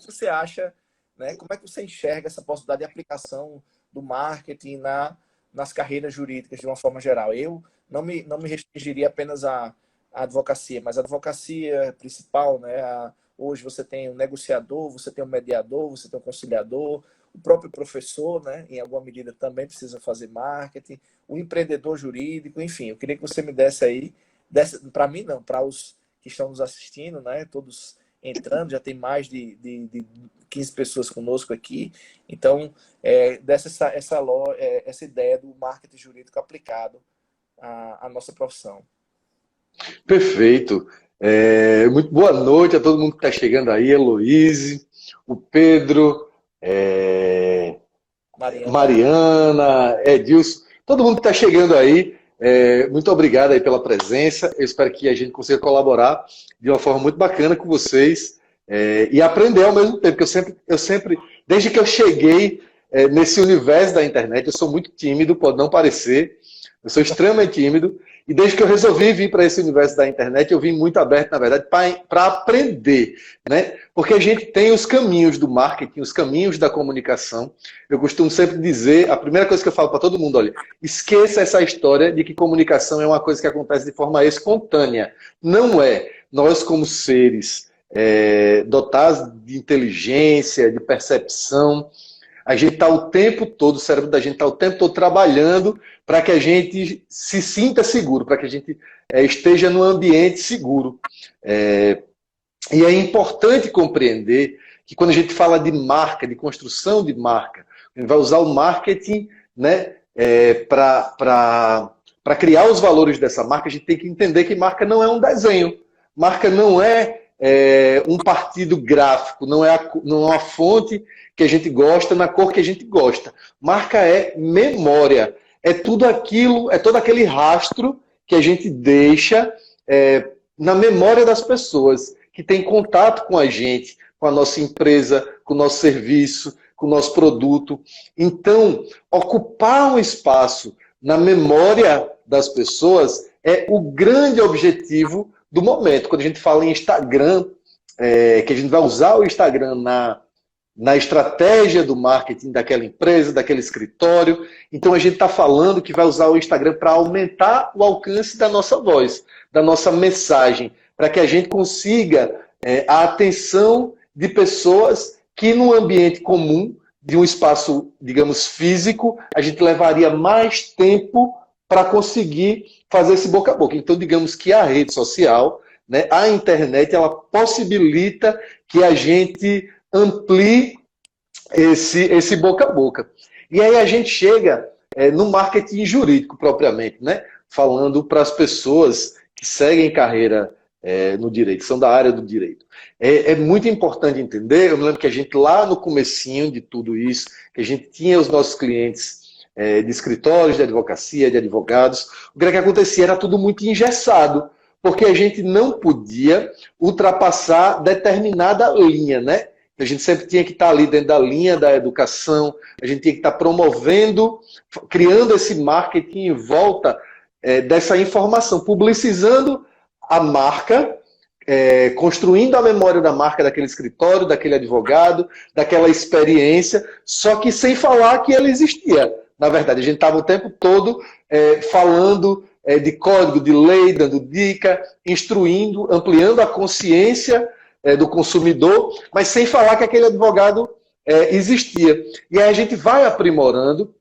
que você acha, né? Como é que você enxerga essa possibilidade de aplicação do marketing nas carreiras jurídicas de uma forma geral? Eu não me restringiria apenas à advocacia, mas a advocacia principal, né? Hoje você tem um negociador, você tem um mediador, você tem um conciliador, o próprio professor, né? Em alguma medida também precisa fazer marketing, o empreendedor jurídico, enfim, eu queria que você me desse aí, para mim não, para os que estão nos assistindo, né? Todos entrando, já tem mais de 15 pessoas conosco aqui. Então, essa ideia do marketing jurídico aplicado à nossa profissão. Perfeito. Muito boa noite a todo mundo que está chegando aí, Heloíse, o Pedro, Mariana, Edilson, todo mundo que está chegando aí. Muito obrigado aí pela presença. Eu espero que a gente consiga colaborar de uma forma muito bacana com vocês e aprender ao mesmo tempo, porque eu sempre desde que eu cheguei nesse universo da internet, eu sou muito tímido, pode não parecer, eu sou extremamente tímido, e desde que eu resolvi vir para esse universo da internet, eu vim muito aberto, na verdade, para aprender, né? Porque a gente tem os caminhos do marketing, os caminhos da comunicação. Eu costumo sempre dizer, a primeira coisa que eu falo para todo mundo, olha, esqueça essa história de que comunicação é uma coisa que acontece de forma espontânea. Não é. Nós, como seres dotados de inteligência, de percepção, a gente está o tempo todo, o cérebro da gente está o tempo todo trabalhando para que a gente se sinta seguro, para que a gente esteja num ambiente seguro. E é importante compreender que quando a gente fala de marca, de construção de marca, a gente vai usar o marketing, né, para criar os valores dessa marca, a gente tem que entender que marca não é um desenho, marca não é um partido gráfico, não é uma fonte que a gente gosta, na cor que a gente gosta. Marca é memória, é tudo aquilo, é todo aquele rastro que a gente deixa na memória das pessoas que têm contato com a gente, com a nossa empresa, com o nosso serviço, com o nosso produto. Então, ocupar um espaço na memória das pessoas é o grande objetivo do momento. Quando a gente fala em Instagram, que a gente vai usar o Instagram na estratégia do marketing daquela empresa, daquele escritório. Então a gente está falando que vai usar o Instagram para aumentar o alcance da nossa voz, da nossa mensagem, para que a gente consiga a atenção de pessoas que num ambiente comum, de um espaço, digamos, físico, a gente levaria mais tempo para conseguir fazer esse boca a boca. Então, digamos que a rede social, né, a internet, ela possibilita que a gente amplie esse boca a boca. E aí a gente chega no marketing jurídico propriamente, né? Falando para as pessoas que seguem carreira no direito, são da área do direito. É muito importante entender, eu me lembro que a gente lá no comecinho de tudo isso, que a gente tinha os nossos clientes de escritórios, de advocacia, de advogados, o que acontecia era tudo muito engessado, porque a gente não podia ultrapassar determinada linha, né? A gente sempre tinha que estar ali dentro da linha da educação, a gente tinha que estar promovendo, criando esse marketing em volta dessa informação, publicizando a marca, construindo a memória da marca daquele escritório, daquele advogado, daquela experiência, só que sem falar que ela existia. Na verdade, a gente estava o tempo todo falando de código, de lei, dando dica, instruindo, ampliando a consciência do consumidor, mas sem falar que aquele advogado existia. E aí a gente vai aprimorando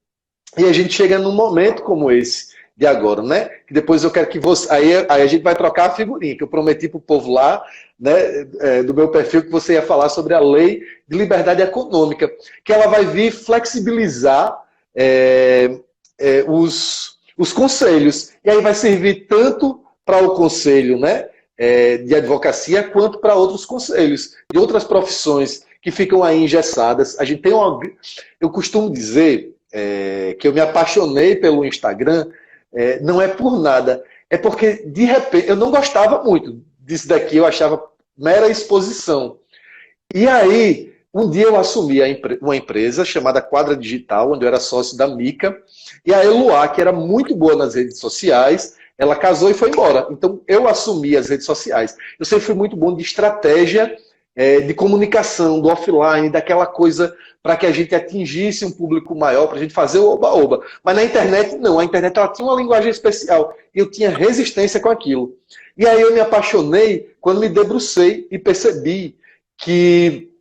e a gente chega num momento como esse de agora, né? Que depois eu quero que você... Aí a gente vai trocar a figurinha, que eu prometi para o povo lá, né, do meu perfil, que você ia falar sobre a lei de liberdade econômica, que ela vai vir flexibilizar os conselhos. E aí vai servir tanto para o conselho, né, de advocacia, quanto para outros conselhos, de outras profissões que ficam aí engessadas. A gente tem eu costumo dizer que eu me apaixonei pelo Instagram, não é por nada, é porque, de repente, eu não gostava muito disso daqui, eu achava mera exposição. E aí, um dia eu assumi uma empresa chamada Quadra Digital, onde eu era sócio da Mica, e a Eloá, que era muito boa nas redes sociais, ela casou e foi embora. Então, eu assumi as redes sociais. Eu sempre fui muito bom de estratégia de comunicação, do offline, daquela coisa para que a gente atingisse um público maior, para a gente fazer o oba-oba. Mas na internet, não. A internet ela tinha uma linguagem especial e eu tinha resistência com aquilo. E aí eu me apaixonei quando me debrucei e percebi que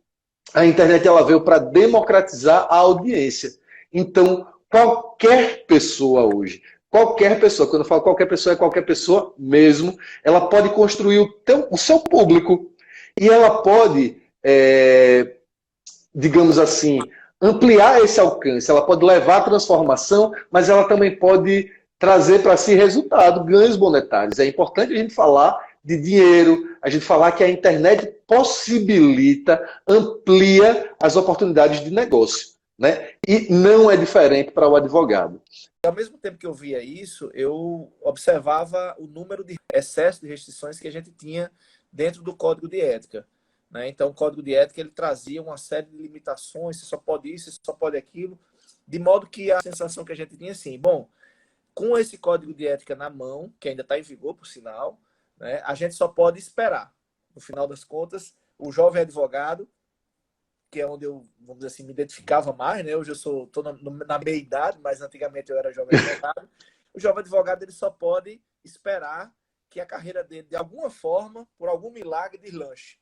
a internet ela veio para democratizar a audiência. Então, qualquer pessoa hoje, qualquer pessoa, quando eu falo qualquer pessoa, é qualquer pessoa mesmo, ela pode construir o seu público e ela pode, digamos assim, ampliar esse alcance. Ela pode levar a transformação, mas ela também pode trazer para si resultado, ganhos monetários. É importante a gente falar de dinheiro, a gente falar que a internet possibilita, amplia as oportunidades de negócio, né? E não é diferente para o advogado. Ao mesmo tempo que eu via isso, eu observava o número de excesso de restrições que a gente tinha dentro do Código de Ética, né? Então, o Código de Ética ele trazia uma série de limitações, você só pode isso, você só pode aquilo, de modo que a sensação que a gente tinha assim, bom, com esse Código de Ética na mão, que ainda está em vigor, por sinal, né, a gente só pode esperar. No final das contas, o jovem advogado, que é onde eu, vamos dizer assim, me identificava mais, né? Hoje eu estou na meia-idade, mas antigamente eu era jovem advogado. O jovem advogado ele só pode esperar que a carreira dele, de alguma forma, por algum milagre, deslanche.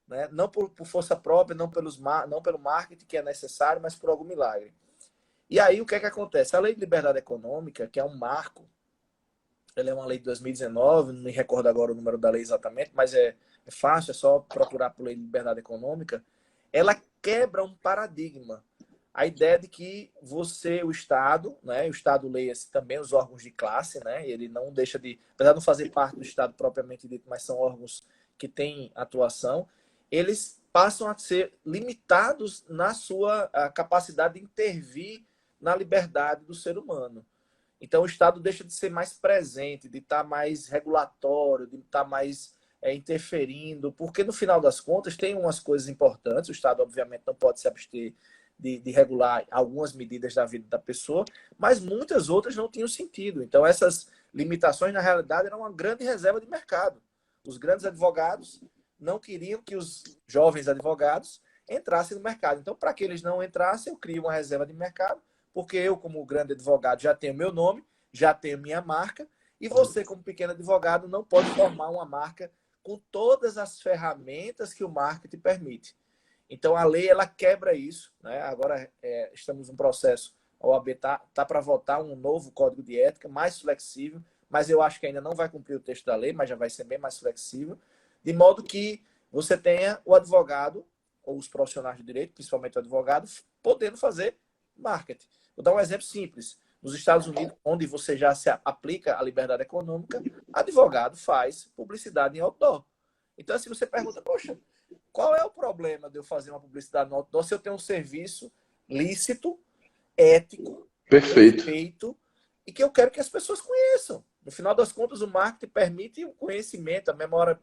Né? Não por força própria, não pelo marketing que é necessário, mas por algum milagre. E aí, o que é que acontece? A Lei de Liberdade Econômica, que é um marco, ela é uma lei de 2019, não me recordo agora o número da lei exatamente, mas é fácil, é só procurar por Lei de Liberdade Econômica. Ela quebra um paradigma. A ideia de que você, o Estado, né, o Estado leia-se também os órgãos de classe, né, ele não deixa de, apesar de não fazer parte do Estado propriamente dito, mas são órgãos que têm atuação, eles passam a ser limitados na sua capacidade de intervir na liberdade do ser humano. Então, o Estado deixa de ser mais presente, de estar mais regulatório, de estar mais interferindo, porque, no final das contas, tem umas coisas importantes. O Estado, obviamente, não pode se abster de regular algumas medidas da vida da pessoa, mas muitas outras não tinham sentido. Então, essas limitações, na realidade, eram uma grande reserva de mercado. Os grandes advogados não queriam que os jovens advogados entrassem no mercado. Então, para que eles não entrassem, eu crio uma reserva de mercado, porque eu, como grande advogado, já tenho meu nome, já tenho minha marca, e você, como pequeno advogado, não pode formar uma marca com todas as ferramentas que o marketing permite. Então, a lei, ela quebra isso, né? Agora, estamos num processo, a OAB está para votar um novo Código de Ética, mais flexível, mas eu acho que ainda não vai cumprir o texto da lei, mas já vai ser bem mais flexível, de modo que você tenha o advogado, ou os profissionais de direito, principalmente o advogado, podendo fazer marketing. Vou dar um exemplo simples. Nos Estados Unidos, onde você já se aplica a liberdade econômica, advogado faz publicidade em outdoor. Então, assim, você pergunta, poxa, qual é o problema de eu fazer uma publicidade no outdoor se eu tenho um serviço lícito, ético, perfeito, e que eu quero que as pessoas conheçam? No final das contas, o marketing permite o conhecimento, a memória,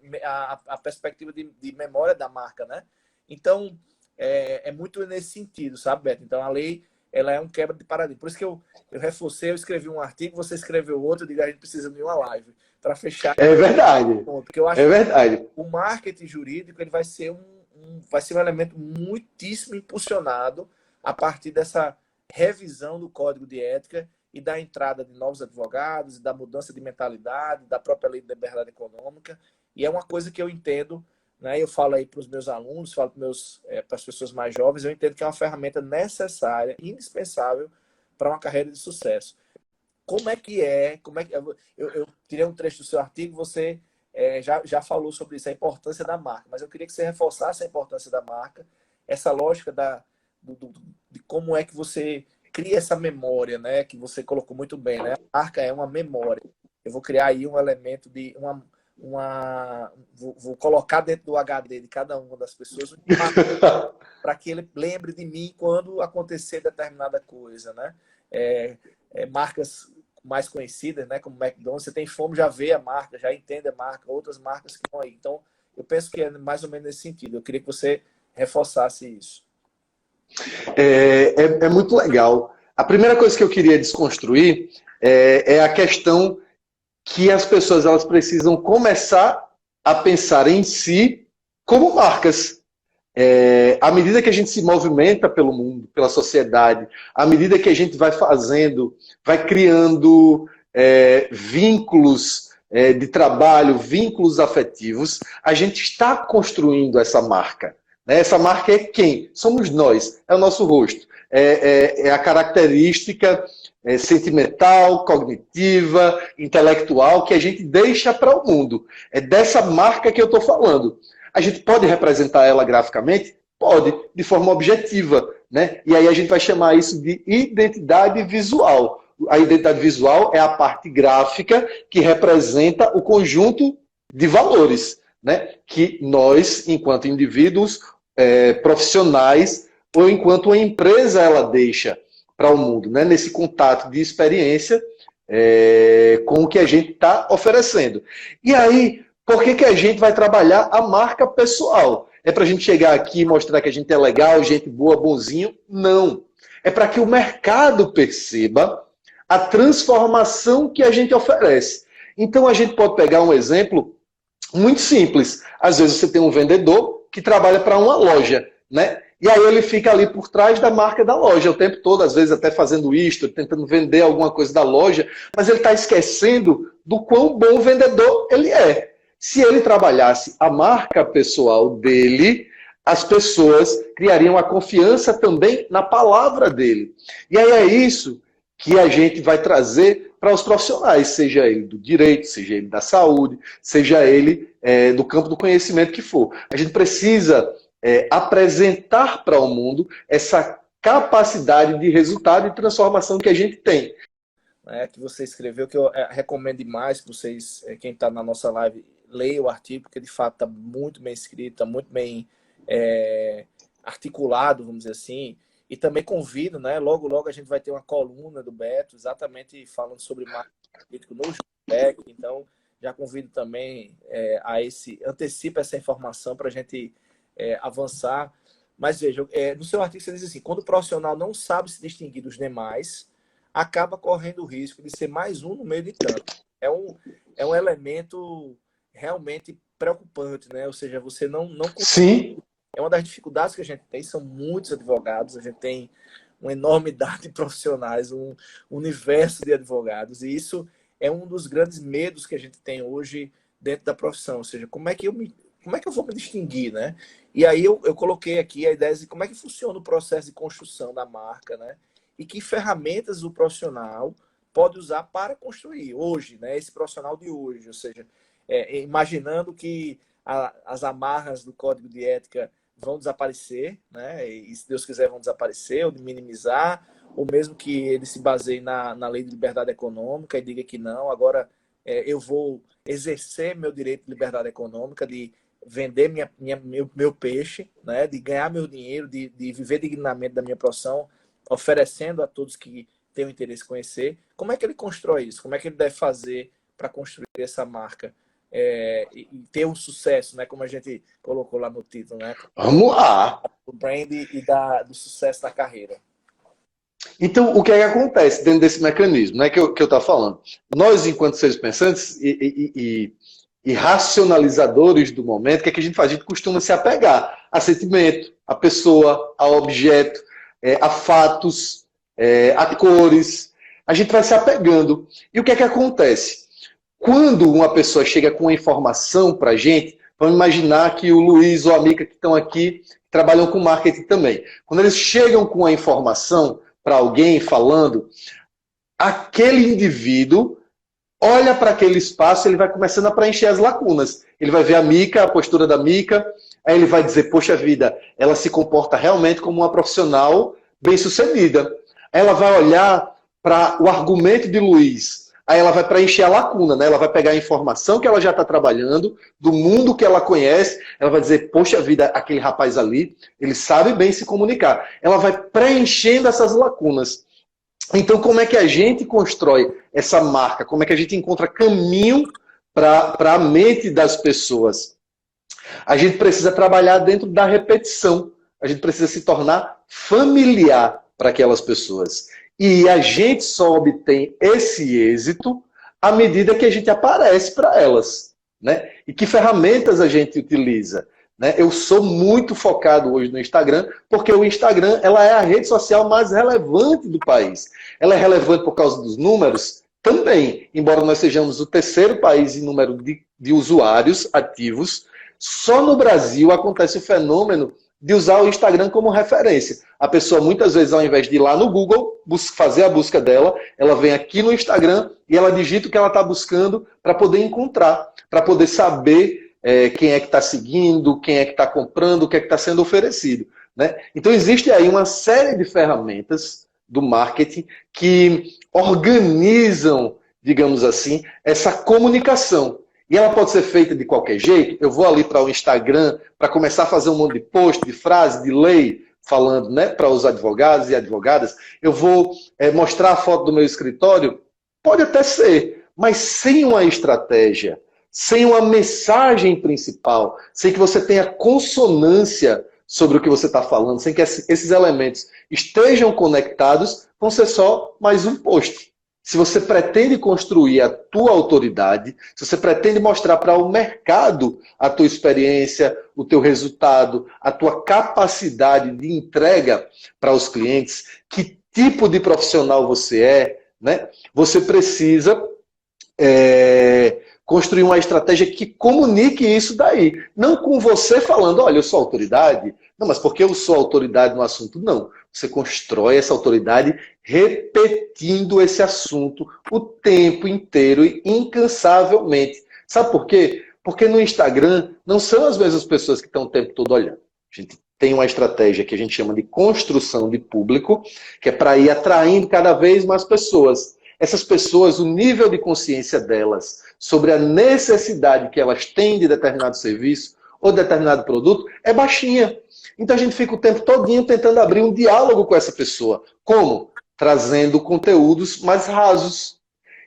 a perspectiva de memória da marca, né? Então, é muito nesse sentido, sabe, Beto? Então, a lei, ela é um quebra de paradigma. Por isso que eu reforcei, eu escrevi um artigo, você escreveu outro, eu digo, a gente precisa de uma live para fechar. É verdade. Porque eu acho que o marketing jurídico ele vai ser um elemento muitíssimo impulsionado a partir dessa revisão do Código de Ética e da entrada de novos advogados, e da mudança de mentalidade, da própria Lei de Liberdade Econômica. E é uma coisa que eu entendo, né? Eu falo aí para os meus alunos, falo para as pessoas mais jovens, eu entendo que é uma ferramenta necessária, indispensável para uma carreira de sucesso. Como é que eu tirei um trecho do seu artigo, você já falou sobre isso, a importância da marca, mas eu queria que você reforçasse a importância da marca, essa lógica de como é que você cria essa memória, né? Que você colocou muito bem, né? A marca é uma memória. Eu vou criar aí um elemento de vou colocar dentro do HD de cada uma das pessoas para que ele lembre de mim quando acontecer determinada coisa, né? Marcas mais conhecidas, né? Como McDonald's, você tem fome, já vê a marca, já entende a marca, outras marcas que estão aí. Então, eu penso que é mais ou menos nesse sentido. Eu queria que você reforçasse isso. É muito legal. A primeira coisa que eu queria desconstruir é a questão que as pessoas elas precisam começar a pensar em si como marcas. À medida que a gente se movimenta pelo mundo, pela sociedade, à medida que a gente vai fazendo, vai criando vínculos de trabalho, vínculos afetivos, a gente está construindo essa marca. Né? Essa marca é quem? Somos nós, é o nosso rosto. É a característica sentimental, cognitiva, intelectual que a gente deixa para o mundo. É dessa marca que eu estou falando. A gente pode representar ela graficamente? Pode, de forma objetiva. Né? E aí a gente vai chamar isso de identidade visual. A identidade visual é a parte gráfica que representa o conjunto de valores, né? Que nós, enquanto indivíduos profissionais, ou enquanto uma empresa ela deixa para o mundo, né? Nesse contato de experiência com o que a gente está oferecendo. E aí, por que a gente vai trabalhar a marca pessoal? É para a gente chegar aqui e mostrar que a gente é legal, gente boa, bonzinho? Não. É para que o mercado perceba a transformação que a gente oferece. Então, a gente pode pegar um exemplo muito simples. Às vezes você tem um vendedor que trabalha para uma loja, né? E aí ele fica ali por trás da marca da loja o tempo todo, às vezes até fazendo isto, tentando vender alguma coisa da loja, mas ele está esquecendo do quão bom vendedor ele é. Se ele trabalhasse a marca pessoal dele, as pessoas criariam a confiança também na palavra dele. E aí é isso que a gente vai trazer para os profissionais, seja ele do direito, seja ele da saúde, seja ele do campo do conhecimento que for. A gente precisa apresentar para o mundo essa capacidade de resultado e transformação que a gente tem. Que você escreveu, que eu recomendo demais que vocês, quem está na nossa live, leia o artigo, porque de fato está muito bem escrito, está muito bem articulado, vamos dizer assim. E também convido, né? Logo a gente vai ter uma coluna do Beto, exatamente falando sobre marketing político no Jutec. Então, já convido também antecipa essa informação para a gente avançar. Mas veja, no seu artigo você diz assim, quando o profissional não sabe se distinguir dos demais, acaba correndo o risco de ser mais um no meio de tanto. É um elemento realmente preocupante, né? Ou seja, você não Sim. É uma das dificuldades que a gente tem, são muitos advogados, a gente tem uma enormidade de profissionais, um universo de advogados, e isso é um dos grandes medos que a gente tem hoje dentro da profissão, ou seja, como é que eu vou me distinguir, né? E aí eu coloquei aqui a ideia de como é que funciona o processo de construção da marca, né? E que ferramentas o profissional pode usar para construir hoje, né? Esse profissional de hoje, ou seja, imaginando que as amarras do código de ética vão desaparecer, né? E se Deus quiser vão desaparecer ou minimizar, ou mesmo que ele se baseie na lei de liberdade econômica e diga que não, agora eu vou exercer meu direito de liberdade econômica, de vender meu peixe, né? De ganhar meu dinheiro, de viver dignamente da minha profissão, oferecendo a todos que têm o interesse em conhecer. Como é que ele constrói isso? Como é que ele deve fazer para construir essa marca? E ter um sucesso, né? Como a gente colocou lá no título, né? Vamos lá! Do brand e do sucesso da carreira. Então, o que é que acontece dentro desse mecanismo, né, que eu estava falando? Nós, enquanto seres pensantes e racionalizadores do momento, o que é que a gente faz? A gente costuma se apegar a sentimento, a pessoa, a objeto, a fatos, a cores. A gente vai se apegando. E o que é que acontece? Quando uma pessoa chega com uma informação para a gente, vamos imaginar que o Luiz ou a Mica que estão aqui trabalham com marketing também. Quando eles chegam com a informação para alguém falando, aquele indivíduo olha para aquele espaço, ele vai começando a preencher as lacunas. Ele vai ver a Mica, a postura da Mica, aí ele vai dizer, poxa vida, ela se comporta realmente como uma profissional bem-sucedida. Ela vai olhar para o argumento de Luiz, aí ela vai preencher a lacuna, né? Ela vai pegar a informação que ela já está trabalhando, do mundo que ela conhece, ela vai dizer, poxa vida, aquele rapaz ali, ele sabe bem se comunicar. Ela vai preenchendo essas lacunas. Então, como é que a gente constrói essa marca? Como é que a gente encontra caminho para a mente das pessoas? A gente precisa trabalhar dentro da repetição. A gente precisa se tornar familiar para aquelas pessoas. E a gente só obtém esse êxito à medida que a gente aparece para elas, né? E que ferramentas a gente utiliza? né? Eu sou muito focado hoje no Instagram, porque o Instagram ela é a rede social mais relevante do país. Ela é relevante por causa dos números? Também, embora nós sejamos o terceiro país em número de usuários ativos, só no Brasil acontece o fenômeno de usar o Instagram como referência. A pessoa, muitas vezes, ao invés de ir lá no Google, fazer a busca dela, ela vem aqui no Instagram e ela digita o que ela está buscando para poder encontrar, para poder saber quem é que está seguindo, quem é que está comprando, o que é que está sendo oferecido, né? Então, existe aí uma série de ferramentas do marketing que organizam, digamos assim, essa comunicação. E ela pode ser feita de qualquer jeito. Eu vou ali para o Instagram para começar a fazer um monte de post, de frase, de lei, falando, né, para os advogados e advogadas. Eu vou mostrar a foto do meu escritório. Pode até ser, mas sem uma estratégia, sem uma mensagem principal, sem que você tenha consonância sobre o que você está falando, sem que esses elementos estejam conectados, vão ser só mais um post. Se você pretende construir a tua autoridade, se você pretende mostrar para o mercado a tua experiência, o teu resultado, a tua capacidade de entrega para os clientes, que tipo de profissional você é, né? Você precisa construir uma estratégia que comunique isso daí. Não com você falando, olha, eu sou autoridade. Não, mas porque eu sou autoridade no assunto? Não. Você constrói essa autoridade repetindo esse assunto o tempo inteiro e incansavelmente. Sabe por quê? Porque no Instagram não são as mesmas pessoas que estão o tempo todo olhando. A gente tem uma estratégia que a gente chama de construção de público, que é para ir atraindo cada vez mais pessoas. Essas pessoas, o nível de consciência delas sobre a necessidade que elas têm de determinado serviço ou determinado produto é baixinha. Então a gente fica o tempo todinho tentando abrir um diálogo com essa pessoa. Como? Trazendo conteúdos mais rasos.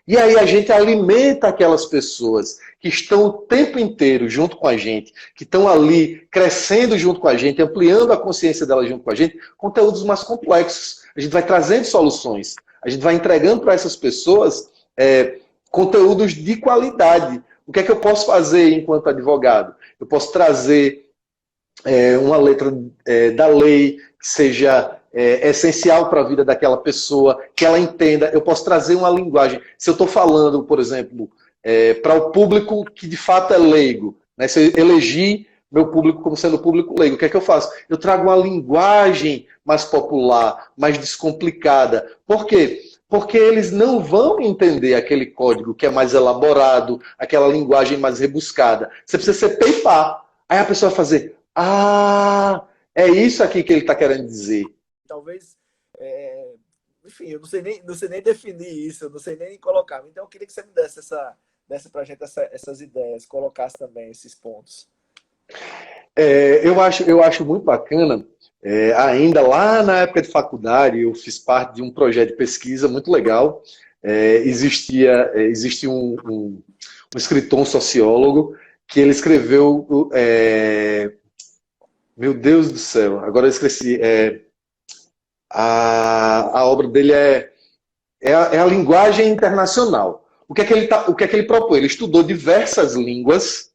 E aí a gente alimenta aquelas pessoas que estão o tempo inteiro junto com a gente, que estão ali crescendo junto com a gente, ampliando a consciência delas junto com a gente, conteúdos mais complexos. A gente vai trazendo soluções. A gente vai entregando para essas pessoas conteúdos de qualidade. O que é que eu posso fazer enquanto advogado? Eu posso trazer uma letra da lei que seja essencial para a vida daquela pessoa, que ela entenda. Eu posso trazer uma linguagem. Se eu estou falando, por exemplo, para o público que de fato é leigo, né? Se eu elegi meu público como sendo público leigo, o que é que eu faço? Eu trago uma linguagem mais popular, mais descomplicada. Por quê? Porque eles não vão entender aquele código que é mais elaborado, aquela linguagem mais rebuscada. Você precisa ser PayPal. Aí a pessoa vai fazer, é isso aqui que ele está querendo dizer. Talvez, enfim, eu não sei nem definir isso, eu não sei nem colocar. Então eu queria que você me desse para a gente essas ideias, colocasse também esses pontos. Eu acho muito bacana. Ainda lá na época de faculdade, eu fiz parte de um projeto de pesquisa muito legal. Existia um escritor, um sociólogo, que ele escreveu... meu Deus do céu, agora eu esqueci. A obra dele é a linguagem internacional. O que é que ele propõe? Ele estudou diversas línguas.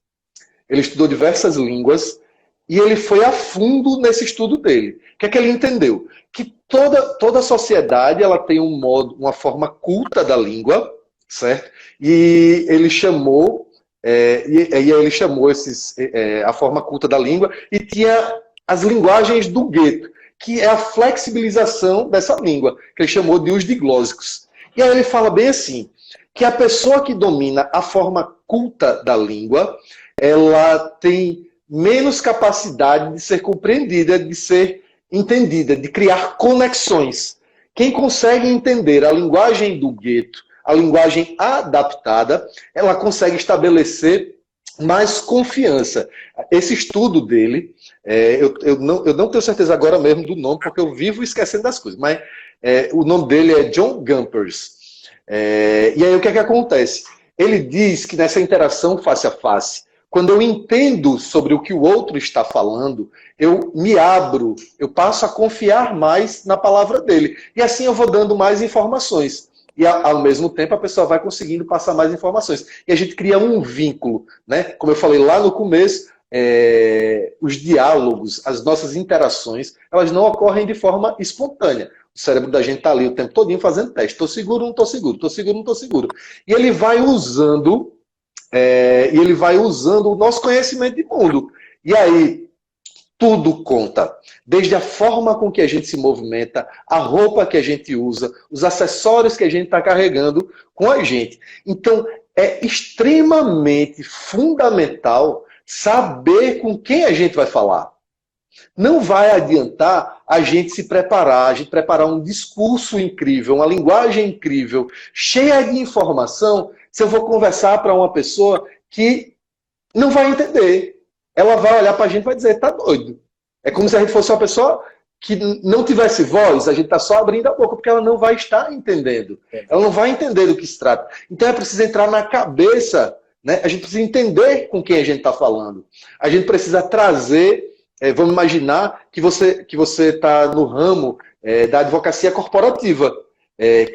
E ele foi a fundo nesse estudo dele. O que é que ele entendeu? Que toda sociedade ela tem uma forma culta da língua, certo? E ele chamou, a forma culta da língua e tinha as linguagens do gueto, que é a flexibilização dessa língua, que ele chamou de os diglósicos. E aí ele fala bem assim, que a pessoa que domina a forma culta da língua, ela tem menos capacidade de ser compreendida, de ser entendida, de criar conexões. Quem consegue entender a linguagem do gueto, a linguagem adaptada, ela consegue estabelecer mais confiança. Esse estudo dele, eu não tenho certeza agora mesmo do nome, porque eu vivo esquecendo das coisas, mas o nome dele é John Gumpers. E aí o que é que acontece? Ele diz que nessa interação face a face, quando eu entendo sobre o que o outro está falando, eu me abro, eu passo a confiar mais na palavra dele. E assim eu vou dando mais informações. E ao mesmo tempo a pessoa vai conseguindo passar mais informações. E a gente cria um vínculo, né? Como eu falei lá no começo, os diálogos, as nossas interações, elas não ocorrem de forma espontânea. O cérebro da gente está ali o tempo todinho fazendo teste. Estou seguro, não estou seguro, estou seguro, não estou seguro. E ele vai usando o nosso conhecimento de mundo. E aí, tudo conta. Desde a forma com que a gente se movimenta, a roupa que a gente usa, os acessórios que a gente está carregando com a gente. Então, é extremamente fundamental saber com quem a gente vai falar. Não vai adiantar a gente se preparar, a gente preparar um discurso incrível, uma linguagem incrível, cheia de informação, se eu vou conversar para uma pessoa que não vai entender. Ela vai olhar para a gente e vai dizer, tá doido. É como se a gente fosse uma pessoa que não tivesse voz, a gente está só abrindo a boca, porque ela não vai estar entendendo. Ela não vai entender do que se trata. Então é preciso entrar na cabeça, né? A gente precisa entender com quem a gente está falando. A gente precisa trazer, vamos imaginar que você está no ramo da advocacia corporativa.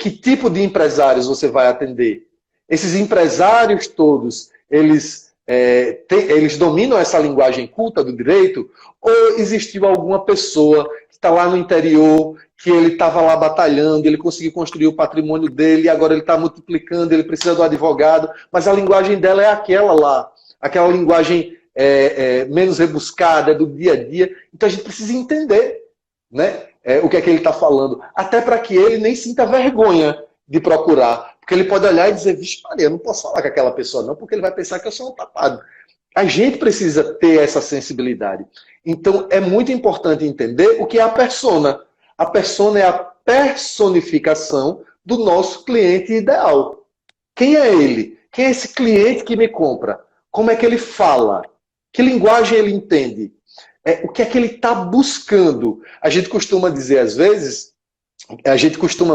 Que tipo de empresários você vai atender? Esses empresários todos, eles dominam essa linguagem culta do direito? Ou existiu alguma pessoa que está lá no interior, que ele estava lá batalhando, ele conseguiu construir o patrimônio dele, e agora ele está multiplicando, ele precisa do advogado, mas a linguagem dela é aquela lá, aquela linguagem menos rebuscada, do dia a dia. Então a gente precisa entender, né, o que é que ele está falando, até para que ele nem sinta vergonha de procurar. Porque ele pode olhar e dizer, vixe Maria, eu não posso falar com aquela pessoa não, porque ele vai pensar que eu sou um tapado. A gente precisa ter essa sensibilidade. Então, é muito importante entender o que é a persona. A persona é a personificação do nosso cliente ideal. Quem é ele? Quem é esse cliente que me compra? Como é que ele fala? Que linguagem ele entende? O que é que ele está buscando? A gente costuma dizer, às vezes,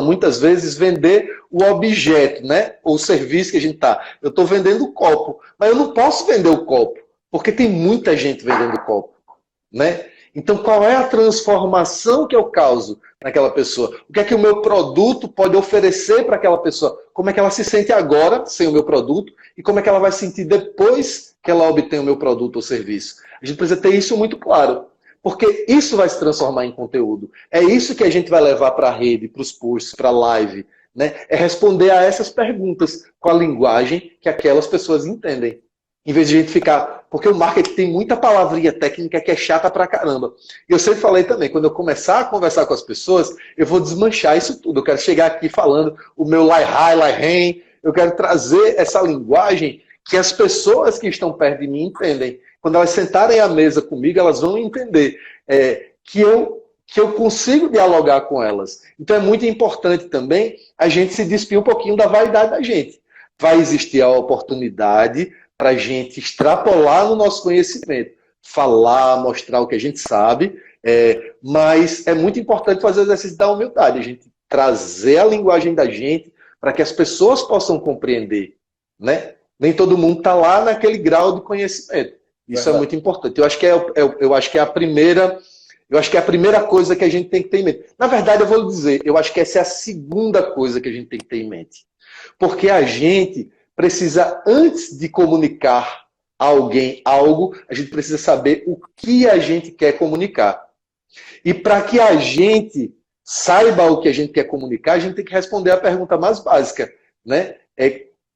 muitas vezes vender o objeto, né? Ou o serviço que a gente está. Eu estou vendendo o copo, mas eu não posso vender o copo, porque tem muita gente vendendo copo, né? Então, qual é a transformação que eu causo naquela pessoa? O que é que o meu produto pode oferecer para aquela pessoa? Como é que ela se sente agora sem o meu produto e como é que ela vai sentir depois que ela obtém o meu produto ou serviço? A gente precisa ter isso muito claro. Porque isso vai se transformar em conteúdo. É isso que a gente vai levar para a rede, para os posts, para a live. Né? É responder a essas perguntas com a linguagem que aquelas pessoas entendem. Em vez de a gente ficar... Porque o marketing tem muita palavrinha técnica que é chata pra caramba. E eu sempre falei também, quando eu começar a conversar com as pessoas, eu vou desmanchar isso tudo. Eu quero chegar aqui falando o meu lai high, lai rem. Eu quero trazer essa linguagem que as pessoas que estão perto de mim entendem. Quando elas sentarem à mesa comigo, elas vão entender que eu consigo dialogar com elas. Então é muito importante também a gente se despir um pouquinho da vaidade da gente. Vai existir a oportunidade para a gente extrapolar no nosso conhecimento. Falar, mostrar o que a gente sabe, mas é muito importante fazer o exercício da humildade. A gente trazer a linguagem da gente para que as pessoas possam compreender. Né? Nem todo mundo está lá naquele grau de conhecimento. Isso é muito importante. Eu acho que é a primeira coisa que a gente tem que ter em mente. Na verdade, eu vou lhe dizer, eu acho que essa é a segunda coisa que a gente tem que ter em mente. Porque a gente precisa, antes de comunicar a alguém algo, a gente precisa saber o que a gente quer comunicar. E para que a gente saiba o que a gente quer comunicar, a gente tem que responder a pergunta mais básica, né?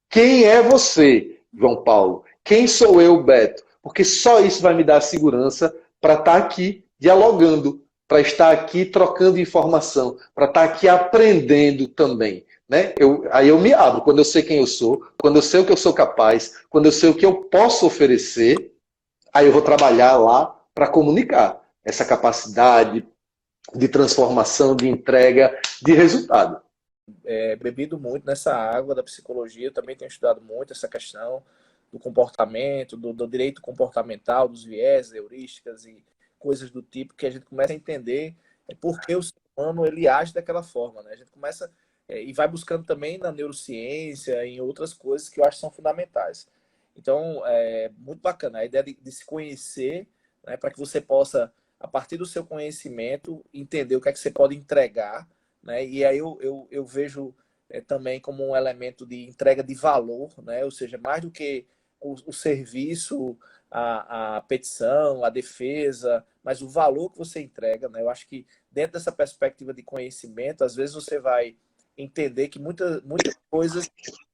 Quem é você, João Paulo? Quem sou eu, Beto? Porque só isso vai me dar segurança para estar aqui dialogando, para estar aqui trocando informação, para estar aqui aprendendo também. Né? Aí eu me abro. Quando eu sei quem eu sou, quando eu sei o que eu sou capaz, quando eu sei o que eu posso oferecer, aí eu vou trabalhar lá para comunicar essa capacidade de transformação, de entrega, de resultado. Bebido muito nessa água da psicologia, eu também tenho estudado muito essa questão do comportamento, do direito comportamental, dos viés, heurísticas e coisas do tipo, que a gente começa a entender por que o ser humano ele age daquela forma. Né? A gente começa e vai buscando também na neurociência, em outras coisas que eu acho que são fundamentais. Então, é muito bacana a ideia de se conhecer, né, para que você possa, a partir do seu conhecimento, entender o que é que você pode entregar. Né? E aí eu vejo também como um elemento de entrega de valor, né? Ou seja, mais do que o serviço a petição, a defesa, mas o valor que você entrega, né? Eu acho que dentro dessa perspectiva de conhecimento, às vezes você vai entender que muitas coisas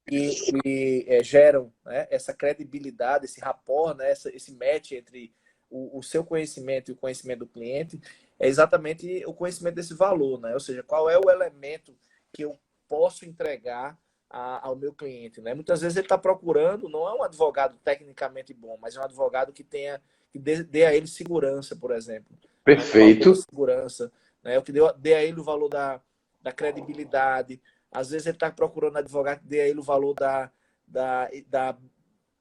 que geram, né, essa credibilidade, esse rapport, né, esse match entre o seu conhecimento e o conhecimento do cliente, é exatamente o conhecimento desse valor, né? Ou seja, qual é o elemento que eu posso entregar ao meu cliente, né? Muitas vezes ele está procurando, não é um advogado tecnicamente bom, mas é um advogado que dê a ele segurança, por exemplo. Perfeito. Segurança, né? O que dê a ele o valor da credibilidade. Às vezes ele está procurando um advogado que dê a ele o valor da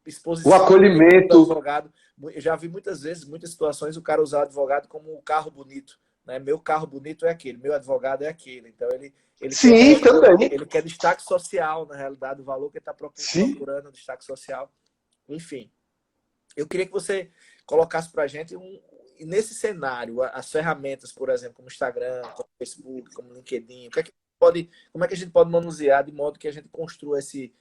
exposição. O acolhimento. Do advogado. Eu já vi muitas vezes, muitas situações, o cara usar o advogado como um carro bonito. Né? Meu carro bonito é aquele, meu advogado é aquele. Então Sim, também. Ele quer destaque social, na realidade, o valor que ele está procurando, destaque social. Enfim, eu queria que você colocasse para a gente nesse cenário, as ferramentas, por exemplo, como Instagram, como Facebook, como LinkedIn, como é que a gente pode manusear de modo que a gente construa esse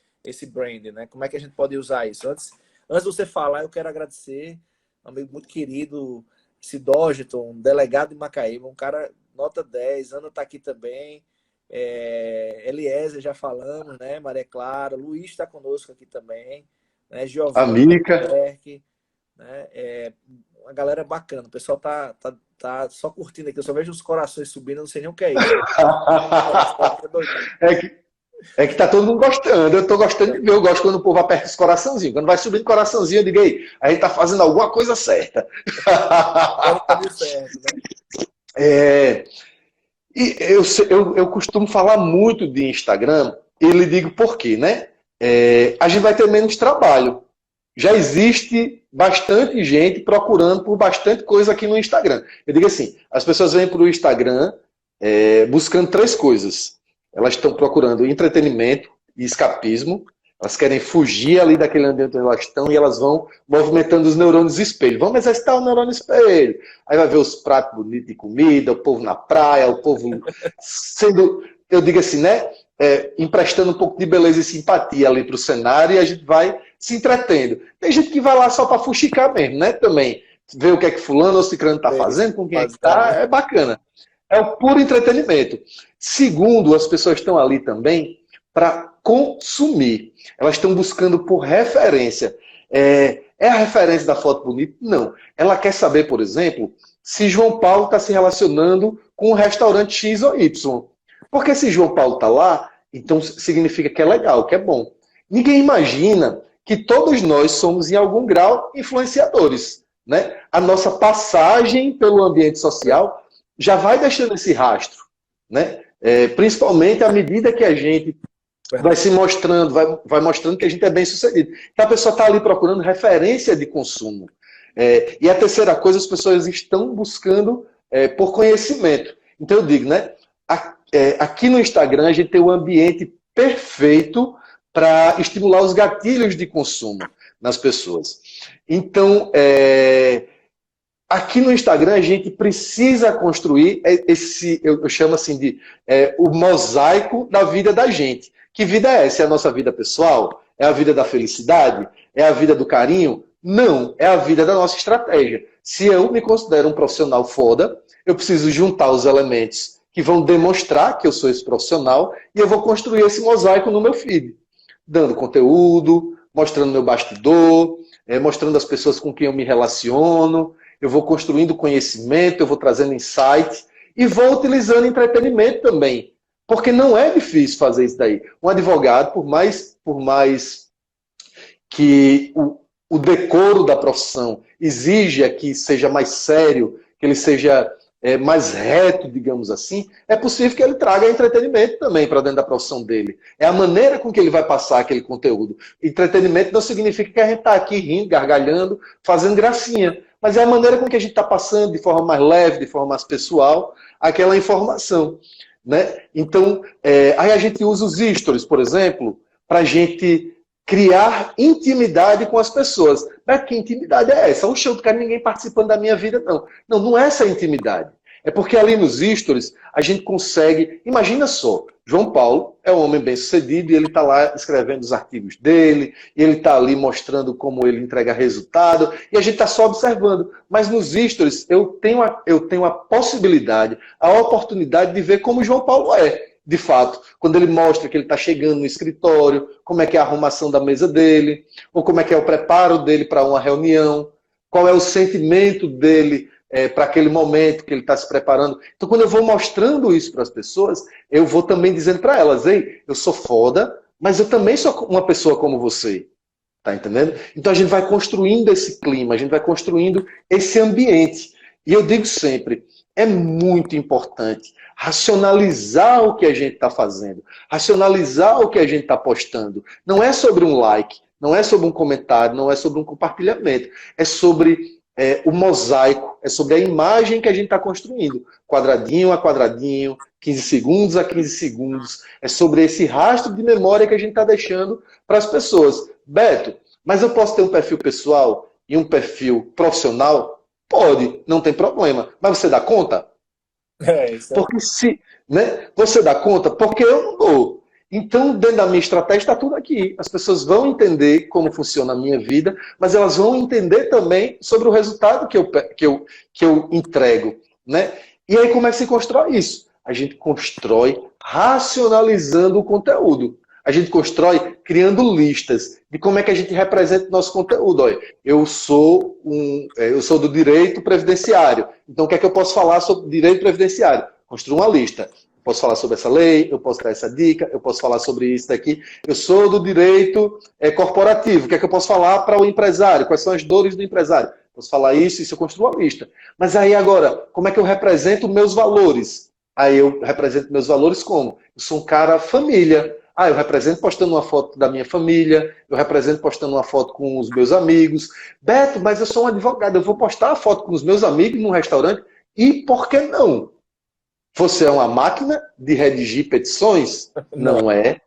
brand, né? Como é que a gente pode usar isso? Antes de você falar, eu quero agradecer um amigo muito querido, Sidógito, um delegado de Macaíba, um cara nota 10, Ana está aqui também, Eliezer já falamos, né? Maria Clara, Luiz está conosco aqui também, né? Giovanni, Amiga. né? Uma galera bacana, o pessoal tá só curtindo aqui, eu só vejo os corações subindo, eu não sei nem o que é isso. É que tá todo mundo gostando. Eu tô gostando de ver. Eu gosto quando o povo aperta esse coraçãozinho. Quando vai subindo coraçãozinho, eu digo aí, a gente tá fazendo alguma coisa certa. Certo, né? E eu costumo falar muito de Instagram e lhe digo por quê, né? A gente vai ter menos trabalho. Já existe bastante gente procurando por bastante coisa aqui no Instagram. Eu digo assim, as pessoas vêm para o Instagram buscando 3 coisas. Elas estão procurando entretenimento e escapismo. Elas querem fugir ali daquele ambiente onde elas estão e elas vão movimentando os neurônios espelho. Vamos exercitar o neurônio espelho. Aí vai ver os pratos bonitos de comida, o povo na praia, o povo sendo, eu digo assim, né? Emprestando um pouco de beleza e simpatia ali para o cenário e a gente vai se entretendo. Tem gente que vai lá só para fuxicar mesmo, né? Também ver o que é que fulano ou ciclano está fazendo, com quem é que está, é bacana. É o puro entretenimento. Segundo, as pessoas estão ali também para consumir. Elas estão buscando por referência. É a referência da foto bonita? Não. Ela quer saber, por exemplo, se João Paulo está se relacionando com o restaurante X ou Y. Porque se João Paulo está lá, então significa que é legal, que é bom. Ninguém imagina que todos nós somos, em algum grau, influenciadores. Né? A nossa passagem pelo ambiente social já vai deixando esse rastro, né? Principalmente à medida que a gente vai se mostrando, vai mostrando que a gente é bem sucedido. Então a pessoa está ali procurando referência de consumo. E a terceira coisa, as pessoas estão buscando por conhecimento. Então eu digo, né? Aqui no Instagram a gente tem o ambiente perfeito para estimular os gatilhos de consumo nas pessoas. Então, aqui no Instagram a gente precisa construir eu chamo assim de o mosaico da vida da gente. Que vida é essa? É a nossa vida pessoal? É a vida da felicidade? É a vida do carinho? Não, é a vida da nossa estratégia. Se eu me considero um profissional foda, eu preciso juntar os elementos que vão demonstrar que eu sou esse profissional e eu vou construir esse mosaico no meu feed. Dando conteúdo, mostrando meu bastidor, mostrando as pessoas com quem eu me relaciono, eu vou construindo conhecimento, eu vou trazendo insights e vou utilizando entretenimento também. Porque não é difícil fazer isso daí. Um advogado, por mais que o decoro da profissão exija que seja mais sério, que ele seja mais reto, digamos assim, é possível que ele traga entretenimento também para dentro da profissão dele. É a maneira com que ele vai passar aquele conteúdo. Entretenimento não significa que a gente está aqui rindo, gargalhando, fazendo gracinha. Mas é a maneira com que a gente está passando, de forma mais leve, de forma mais pessoal, aquela informação. Né? Então, aí a gente usa os stories, por exemplo, para a gente criar intimidade com as pessoas. Mas que intimidade é essa? Oxe, eu não quero ninguém participando da minha vida, não. Não é essa a intimidade. É porque ali nos stories a gente consegue... Imagina só, João Paulo é um homem bem-sucedido e ele está lá escrevendo os artigos dele, e ele está ali mostrando como ele entrega resultado, e a gente está só observando. Mas nos stories eu tenho a possibilidade, a oportunidade de ver como o João Paulo é, de fato. Quando ele mostra que ele está chegando no escritório, como é que é a arrumação da mesa dele, ou como é que é o preparo dele para uma reunião, qual é o sentimento dele para aquele momento que ele está se preparando. Então, quando eu vou mostrando isso para as pessoas, eu vou também dizendo para elas, ei, eu sou foda, mas eu também sou uma pessoa como você. Tá entendendo? Então, a gente vai construindo esse clima, a gente vai construindo esse ambiente. E eu digo sempre, é muito importante racionalizar o que a gente está fazendo, racionalizar o que a gente está postando. Não é sobre um like, não é sobre um comentário, não é sobre um compartilhamento, é sobre o mosaico, é sobre a imagem que a gente está construindo, quadradinho a quadradinho, 15 segundos a 15 segundos, é sobre esse rastro de memória que a gente está deixando para as pessoas. Beto, mas eu posso ter um perfil pessoal e um perfil profissional? Pode, não tem problema, mas você dá conta? Isso Porque se, né, você dá conta, porque eu não dou. Então, dentro da minha estratégia está tudo aqui. As pessoas vão entender como funciona a minha vida, mas elas vão entender também sobre o resultado que eu entrego. Né? E aí, como é que se constrói isso? A gente constrói racionalizando o conteúdo. A gente constrói criando listas de como é que a gente representa o nosso conteúdo. Olha, eu sou do direito previdenciário. Então, o que é que eu posso falar sobre direito previdenciário? Construa uma lista. Eu posso falar sobre essa lei, eu posso dar essa dica, eu posso falar sobre isso daqui. Eu sou do direito corporativo. O que é que eu posso falar para o empresário? Quais são as dores do empresário? Posso falar isso eu construo uma lista. Mas aí agora, como é que eu represento meus valores? Aí eu represento meus valores como? Eu sou um cara família. Eu represento postando uma foto da minha família, eu represento postando uma foto com os meus amigos. Beto, mas eu sou um advogado, eu vou postar a foto com os meus amigos num restaurante? E por que não? Você é uma máquina de redigir petições? Não é.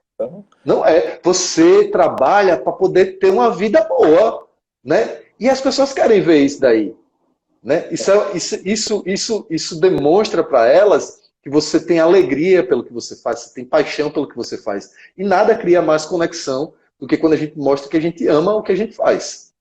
Não é. Você trabalha para poder ter uma vida boa, né? E as pessoas querem ver isso daí, né? Isso demonstra para elas que você tem alegria pelo que você faz, você tem paixão pelo que você faz. E nada cria mais conexão do que quando a gente mostra que a gente ama o que a gente faz.